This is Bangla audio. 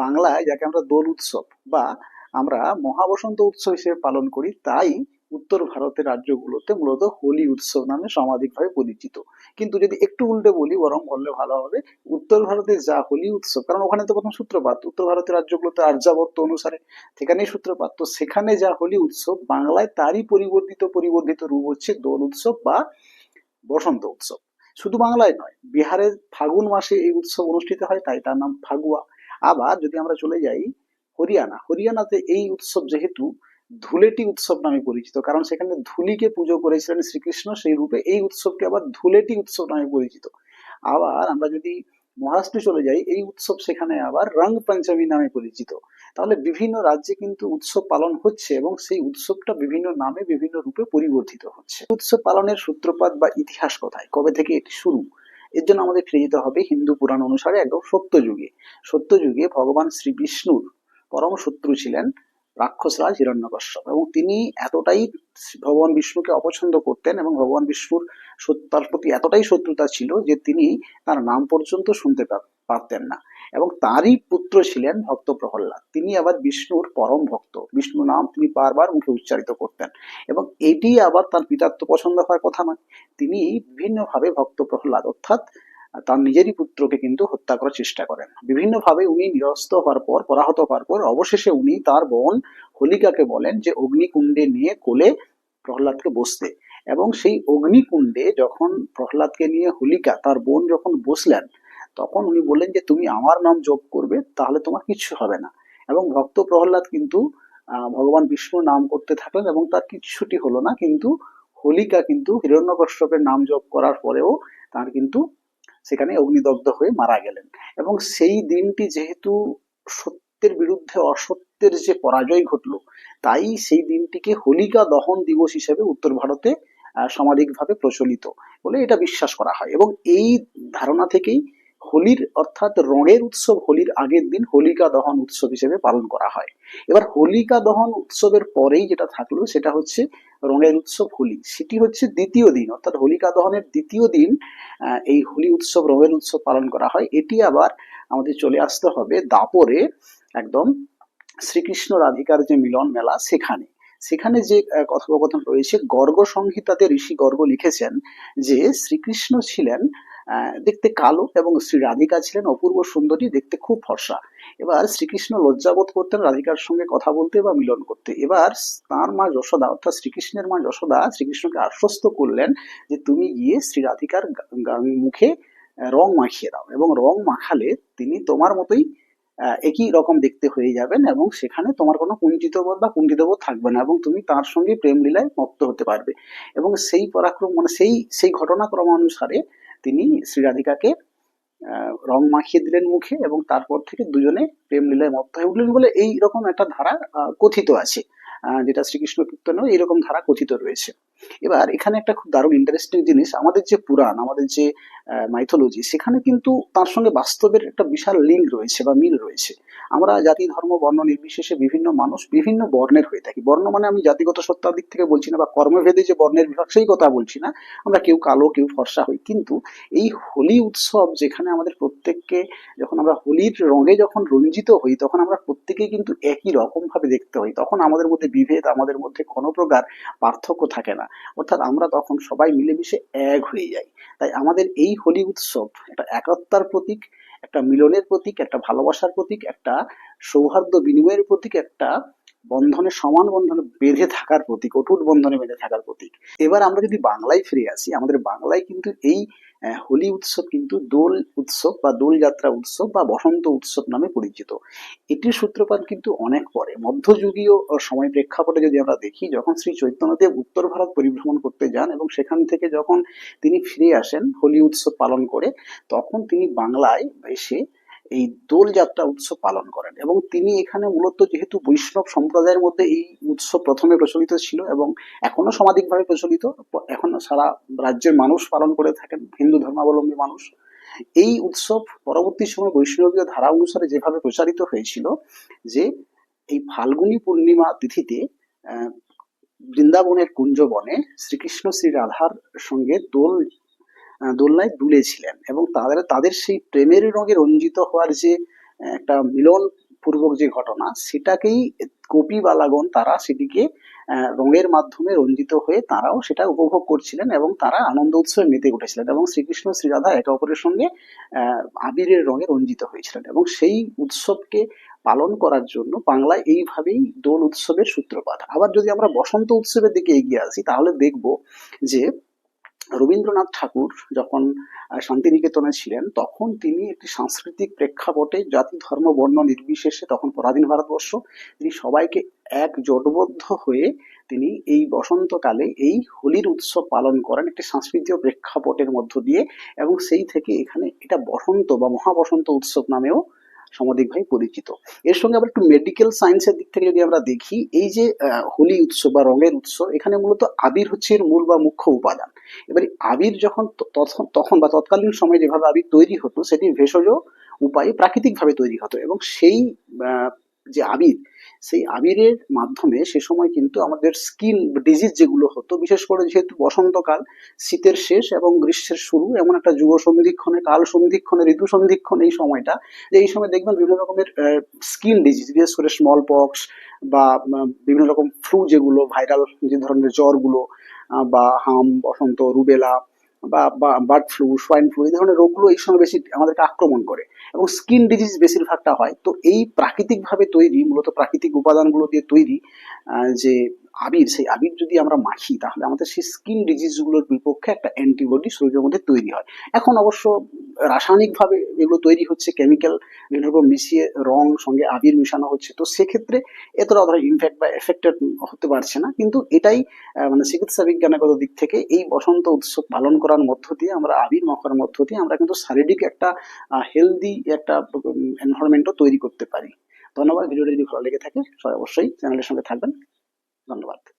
বাংলায় যাকে আমরা দোল উৎসব বা আমরা মহাবসন্ত উৎসব হিসেবে পালন করি, তাই উত্তর ভারতের রাজ্যগুলোতে মূলত হোলি উৎসব নামে সমাধিকভাবে পরিচিত। কিন্তু যদি একটু উল্টে বলি, বরং বললে ভালো হবে, উত্তর ভারতে যা হোলি উৎসব, কারণ ওখানে তো প্রথম সূত্রপাত উত্তর ভারতের রাজ্যগুলোতে আর্যাবর্ত অনুসারে, সেখানেই সূত্রপাত, তো সেখানে যা হোলি উৎসব, বাংলায় তারই পরিবর্ধিত রূপ হচ্ছে দোল উৎসব বা বসন্ত উৎসব। শুধু বাংলায় নয়, বিহারের ফাগুন মাসে এই উৎসব অনুষ্ঠিত হয়, তাই তার নাম ফাগুয়া। আবার যদি আমরা চলে যাই হরিয়ানাতে এই উৎসব যেহেতু ধুলেটি উৎসব নামে পরিচিত, কারণ সেখানে ধুলিকে পুজো করেছিলেন শ্রীকৃষ্ণ, সেই রূপে এই উৎসবকে আবার ধুলেটি উৎসব নামে পরিচিত। আবার আমরা যদি মহারাষ্ট্রে চলে যাই, এই উৎসব সেখানে আবার রং পঞ্চমী নামে পরিচিত। তাহলে বিভিন্ন রাজ্যে কিন্তু উৎসব পালন হচ্ছে এবং সেই উৎসবটা বিভিন্ন নামে বিভিন্ন রূপে পরিবর্তিত হচ্ছে। উৎসব পালনের সূত্রপাত বা ইতিহাস কোথায়, কবে থেকে এটি শুরু, এর জন্য আমাদের ফিরে যেতে হবে হিন্দু পুরাণ অনুসারে একদম সত্যযুগে। সত্যযুগে ভগবান শ্রী বিষ্ণুর পরম শত্রু ছিলেন রাক্ষসরাজ হিরণ্যকশ্যপ, এবং তিনি এতটাই ভগবান বিষ্ণুকে অপছন্দ করতেন এবং ভগবান বিষ্ণুর তার প্রতি এতটাই শত্রুতা ছিল যে তিনি তার নাম পর্যন্ত শুনতে পারতেন না। এবং তারই পুত্র ছিলেন ভক্ত প্রহ্লাদ, তিনি আবার বিষ্ণুর পরম ভক্ত, বিষ্ণু নাম তিনি বারবার মুখে উচ্চারিত করতেন। এবং এটি আবার তার পিতার তো পছন্দ হওয়ার কথা নয়, তিনি বিভিন্নভাবে ভক্ত প্রহ্লাদ অর্থাৎ তার নিজেরই পুত্রকে কিন্তু হত্যা করার চেষ্টা করেন। বিভিন্নভাবে উনি নিরস্ত হওয়ার পর, পরাহত হওয়ার পর, অবশেষে উনি তার বোন হোলিকাকে বলেন যে অগ্নিকুণ্ডে নিয়ে কোলে প্রহ্লাদকে বসতে। এবং সেই অগ্নিকুণ্ডে যখন প্রহ্লাদকে নিয়ে হোলিকা তার বোন যখন বসলেন, তখন উনি বললেন যে তুমি আমার নাম জপ করবে, তাহলে তোমার কিচ্ছু হবে না। এবং ভক্ত প্রহ্লাদ কিন্তু ভগবান বিষ্ণুর নাম করতে থাকলেন এবং তার কিচ্ছুটি হলো না। কিন্তু হোলিকা কিন্তু হিরণ্যকশ্যপের নাম জপ করার পরেও তার কিন্তু সেখানে অগ্নিদগ্ধ হয়ে মারা গেলেন। এবং সেই দিনটি যেহেতু সত্যের বিরুদ্ধে অসত্যের যে পরাজয় ঘটলো, তাই সেই দিনটিকে হোলিকা দহন দিবস হিসেবে উত্তর ভারতে সামাজিকভাবে প্রচলিত বলে এটা বিশ্বাস করা হয়। এবং এই ধারণা থেকেই হোলির অর্থাৎ রঙের উৎসব হোলির আগের দিন হোলিকা দহন উৎসব হিসেবে পালন করা হয়। এবার হোলিকা দহন উৎসবের পরেই যেটা থাকলো সেটা হচ্ছে রঙের উৎসব হোলি, সেটি হচ্ছে দ্বিতীয় দিন, অর্থাৎ হোলিকা দহনের দ্বিতীয় দিন এই হোলি উৎসব রঙের উৎসব পালন করা হয়। এটি আবার আমাদের চলে আসতে হবে দাপরে, একদম শ্রীকৃষ্ণ রাধিকার যে মিলন মেলা, সেখানে সেখানে যে কথোপকথন রয়েছে, গর্গ সংহিতাতে ঋষি গর্গ লিখেছেন যে শ্রীকৃষ্ণ ছিলেন দেখতে কালো এবং শ্রী রাধিকা ছিলেন অপূর্ব সুন্দরী, দেখতে খুব ফর্সা। এবার শ্রীকৃষ্ণ লজ্জাবোধ করতেন রাধিকার সঙ্গে কথা বলতে বা মিলন করতে। এবার তার মা যশোদা অর্থাৎ শ্রীকৃষ্ণের মা যশোদা শ্রীকৃষ্ণকে আশ্বস্ত করলেন যে তুমি গিয়ে শ্রী রাধিকার মুখে রং মাখিয়ে দাও, এবং রং মাখালে তিনি তোমার মতোই একই রকম দেখতে হয়ে যাবেন, এবং সেখানে তোমার কোনো কুঞ্চিতবোধ বা কুণ্ঠিতবোধ থাকবে না, এবং তুমি তার সঙ্গে প্রেম লীলায় মত্ত হতে পারবে। এবং সেই পরাক্রম মানে সেই ঘটনাক্রম অনুসারে তিনি শ্রী রাধিকাকে রং মাখিয়ে দিলেন মুখে, এবং তারপর থেকে দুজনে প্রেম লীলায় মত্ত হয়ে উঠলেন বলে এই রকম একটা ধারা কথিত আছে। যেটা শ্রীকৃষ্ণ কীর্তনেও এইরকম ধারা কথিত রয়েছে। এবার এখানে একটা খুব দারুণ ইন্টারেস্টিং জিনিস, আমাদের যে পুরাণ, আমাদের যে মাইথোলজি, সেখানে কিন্তু তার সঙ্গে বাস্তবের একটা বিশাল লিঙ্ক রয়েছে বা মিল রয়েছে। আমরা জাতি ধর্ম বর্ণ নির্বিশেষে বিভিন্ন মানুষ বিভিন্ন বর্ণের হয়ে থাকি। বর্ণ মানে আমি জাতিগত সত্তার দিক থেকে বলছি না, বা কর্মভেদে যে বর্ণের বিভাগ সেই কথা বলছি না। আমরা কেউ কালো কেউ ফর্সা হই, কিন্তু এই হোলি উৎসব যেখানে আমাদের প্রত্যেককে, যখন আমরা হোলির রঙে যখন রঞ্জিত হই, তখন আমরা প্রত্যেকেই কিন্তু একই রকম ভাবে দেখতে হই। তখন আমাদের মধ্যে বিভেদ, আমাদের মধ্যে কোনো প্রকার পার্থক্য থাকে না, অর্থাৎ আমরা তখন সবাই মিলেমিশে এক হয়ে যাই। তাই আমাদের এই হোলি উৎসব একটা একতার প্রতীক, একটা মিলনের প্রতীক, একটা ভালোবাসার প্রতীক, একটা সৌহার্দ্য বিনিময়ের প্রতীক, একটা বন্ধনে, সমান বন্ধনে বেঁধে থাকার প্রতীক, অটুট বন্ধনে বেঁধে থাকার প্রতীক। এবার আমরা যদি বাংলায় ফিরে আসি, আমাদের বাংলায় কিন্তু এই হোলি উৎসব কিন্তু দোল উৎসব বা দোলযাত্রা উৎসব বা বসন্ত উৎসব নামে পরিচিত। এটির সূত্রপাত কিন্তু অনেক পরে, মধ্যযুগীয় সময় প্রেক্ষাপটে যদি আমরা দেখি, যখন শ্রী চৈতন্যদেব উত্তর ভারত পরিভ্রমণ করতে যান এবং সেখান থেকে যখন তিনি ফিরে আসেন হোলি উৎসব পালন করে, তখন তিনি বাংলায় এসে এই দোলযাত্রা উৎসব পালন করেন। এবং তিনি এখানে মূলত, যেহেতু বৈষ্ণব সম্প্রদায়ের মধ্যে এই উৎসব প্রথমে প্রচলিত ছিল এবং এখনো সমাধিকভাবে প্রচলিত, এখন সারা রাজ্যের মানুষ পালন করে থাকেন, হিন্দু ধর্মাবলম্বী মানুষ। এই উৎসব পরবর্তী সময় বৈষ্ণবীয় ধারা অনুসারে যেভাবে প্রচারিত হয়েছিল, যে এই ফাল্গুনী পূর্ণিমা তিথিতে বৃন্দাবনের কুঞ্জবনে শ্রীকৃষ্ণ শ্রী রাধার সঙ্গে দোলনায় দুলেছিলেন, এবং তাদের তাদের সেই প্রেমের রঙে রঞ্জিত হওয়ার যে একটা মিলন পূর্বক যে ঘটনা, সেটাকেই গোপীবালাগণ তারা সেটিকে রঙের মাধ্যমে রঞ্জিত হয়ে তারাও সেটা উপভোগ করছিলেন এবং তারা আনন্দ উৎসবে মেতে উঠেছিলেন এবং শ্রীকৃষ্ণ শ্রীরাধা একে অপরের সঙ্গে আবিরের রঙে রঞ্জিত হয়েছিলেন এবং সেই উৎসবকে পালন করার জন্য বাংলায় এইভাবেই দোল উৎসবের সূত্রপাত। আবার যদি আমরা বসন্ত উৎসবের দিকে এগিয়ে আসি তাহলে দেখব যে রবীন্দ্রনাথ ঠাকুর যখন শান্তিনিকেতনে ছিলেন তখন তিনি একটি সাংস্কৃতিক প্রেক্ষাপটে জাতি ধর্ম বর্ণ নির্বিশেষে, তখন পরাধীন ভারতবর্ষ, তিনি সবাইকে এক জোটবদ্ধ হয়ে তিনি এই বসন্তকালে এই হোলির উৎসব পালন করেন একটি সাংস্কৃতিক প্রেক্ষাপটের মধ্য দিয়ে এবং সেই থেকে এখানে এটা বসন্ত বা মহাবসন্ত উৎসব নামেও সমধিকভাবে পরিচিত। এর সঙ্গে আবার একটু মেডিকেল সায়েন্সের দিক থেকে যদি আমরা দেখি, এই যে হোলি উৎসব বা রঙের উৎসব, এখানে মূলত আবির হচ্ছে এর মূল বা মুখ্য উপাদান। এবারে আবির যখন তখন বা তৎকালীন সময়ে যেভাবে আবির তৈরি হতো সেটি ভেষজ উপায়ে প্রাকৃতিকভাবে তৈরি হতো এবং সেই আহ, যে আবির, সেই আবিরের মাধ্যমে সে সময় কিন্তু আমাদের স্কিন ডিজিজ যেগুলো হতো, বিশেষ করে যেহেতু বসন্তকাল, শীতের শেষ এবং গ্রীষ্মের শুরু, এমন একটা যুগ সন্ধিক্ষণে, কাল সন্ধিক্ষণে, ঋতু সন্ধিক্ষণ এই সময়টা, যে এই সময় দেখবেন বিভিন্ন রকমের স্কিন ডিজিজ, বিশেষ করে স্মল পক্স বা বিভিন্ন রকম ফ্লু, যেগুলো ভাইরাল যে ধরনের জ্বরগুলো বা হাম, বসন্ত, রুবেলা বা বার্ড ফ্লু, সোয়াইন ফ্লু, এই ধরনের রোগগুলো এই সময় বেশি আমাদেরকে আক্রমণ করে এবং স্কিন ডিজিজ বেশিরভাগটা হয়। তো এই প্রাকৃতিকভাবে তৈরি, মূলত প্রাকৃতিক উপাদানগুলো দিয়ে তৈরি যে আবির, সেই আবির যদি আমরা মাখি তাহলে আমাদের সেই স্কিন ডিজিজগুলোর বিপক্ষে একটা অ্যান্টিবডি শরীরের মধ্যে তৈরি হয়। এখন অবশ্য রাসায়নিকভাবে এগুলো তৈরি হচ্ছে, কেমিক্যাল বিভিন্ন রকম মিশিয়ে রং সঙ্গে আবির মেশানো হচ্ছে, তো সেক্ষেত্রে এতটা ধরো ইমপ্যাক্ট বা এফেক্টেড হতে পারছে না, কিন্তু এটাই মানে চিকিৎসা বিজ্ঞানগত দিক থেকে এই বসন্ত উৎসব পালন করার মধ্য দিয়ে, আমরা আবির মাখার মধ্য দিয়ে আমরা কিন্তু শারীরিক একটা হেলদি একটা এনভায়রনমেন্টও তৈরি করতে পারি। ধন্যবাদ। ভিডিওটা যদি ভালো লেগে থাকে সবাই অবশ্যই চ্যানেলের সঙ্গে থাকবেন। ধন্যবাদ।